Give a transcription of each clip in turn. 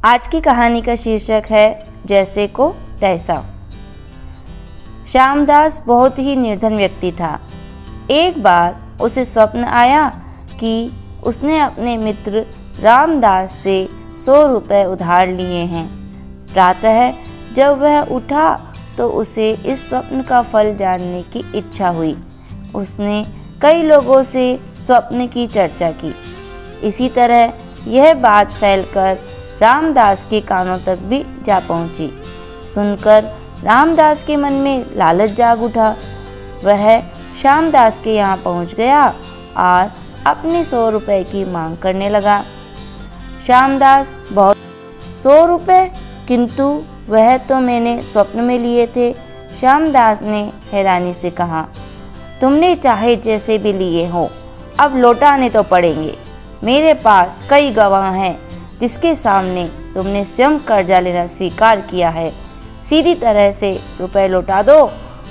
आज की कहानी का शीर्षक है जैसे को तैसा। श्यामदास बहुत ही निर्धन व्यक्ति था। एक बार उसे स्वप्न आया कि उसने अपने मित्र रामदास से 100 रुपये उधार लिए हैं। प्रातः जब वह उठा तो उसे इस स्वप्न का फल जानने की इच्छा हुई। उसने कई लोगों से स्वप्न की चर्चा की। इसी तरह यह बात फैलकर रामदास के कानों तक भी जा पहुंची। सुनकर रामदास के मन में लालच जाग उठा। वह श्यामदास के यहाँ पहुंच गया और अपने 100 रुपये की मांग करने लगा। श्यामदास बहुत 100 रुपये, किंतु वह तो मैंने स्वप्न में लिए थे। श्यामदास ने हैरानी से कहा, तुमने चाहे जैसे भी लिए हो, अब लौटाने तो पड़ेंगे। मेरे पास कई गवाह हैं जिसके सामने तुमने स्वयं कर्जा लेना स्वीकार किया है। सीधी तरह से रुपए लौटा दो,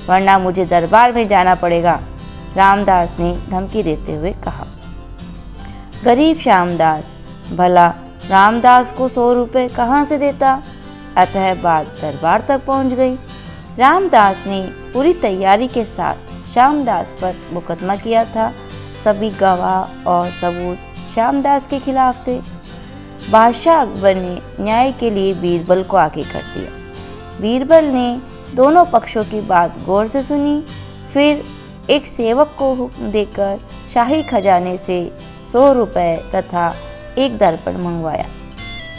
वरना मुझे दरबार में जाना पड़ेगा, रामदास ने धमकी देते हुए कहा। गरीब श्यामदास भला रामदास को 100 रुपये कहाँ से देता। अतः बात दरबार तक पहुँच गई। रामदास ने पूरी तैयारी के साथ श्यामदास पर मुकदमा किया था। सभी गवाह और सबूत श्यामदास के खिलाफ थे। बादशाह अकबर ने न्याय के लिए बीरबल को आगे कर दिया। बीरबल ने दोनों पक्षों की बात गौर से सुनी। फिर एक सेवक को हुक्म देकर शाही खजाने से 100 रुपये तथा एक दर्पण मंगवाया।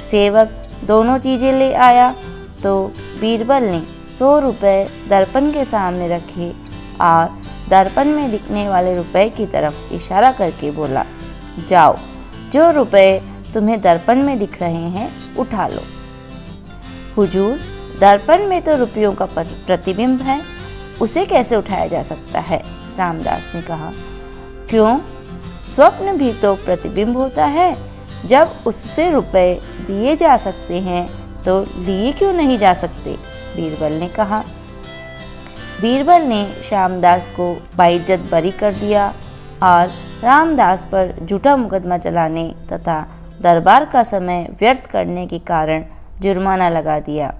सेवक दोनों चीज़ें ले आया तो बीरबल ने 100 रुपये दर्पण के सामने रखे और दर्पण में दिखने वाले रुपए की तरफ इशारा करके बोला, जाओ, जो रुपए तुम्हें दर्पण में दिख रहे हैं उठा लो। हुजूर, दर्पण में तो रुपयों का प्रतिबिंब है, उसे कैसे उठाया जा सकता है, रामदास ने कहा। क्यों, स्वप्न भी तो प्रतिबिंब होता है। जब उससे रुपए दिए जा सकते हैं तो लिए क्यों नहीं जा सकते, बीरबल ने कहा। बीरबल ने श्यामदास को बाइज्जत बरी कर दिया और रामदास पर झूठा मुकदमा चलाने तथा दरबार का समय व्यर्थ करने के कारण जुर्माना लगा दिया।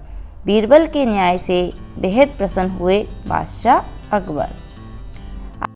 बीरबल के न्याय से बेहद प्रसन्न हुए बादशाह अकबर।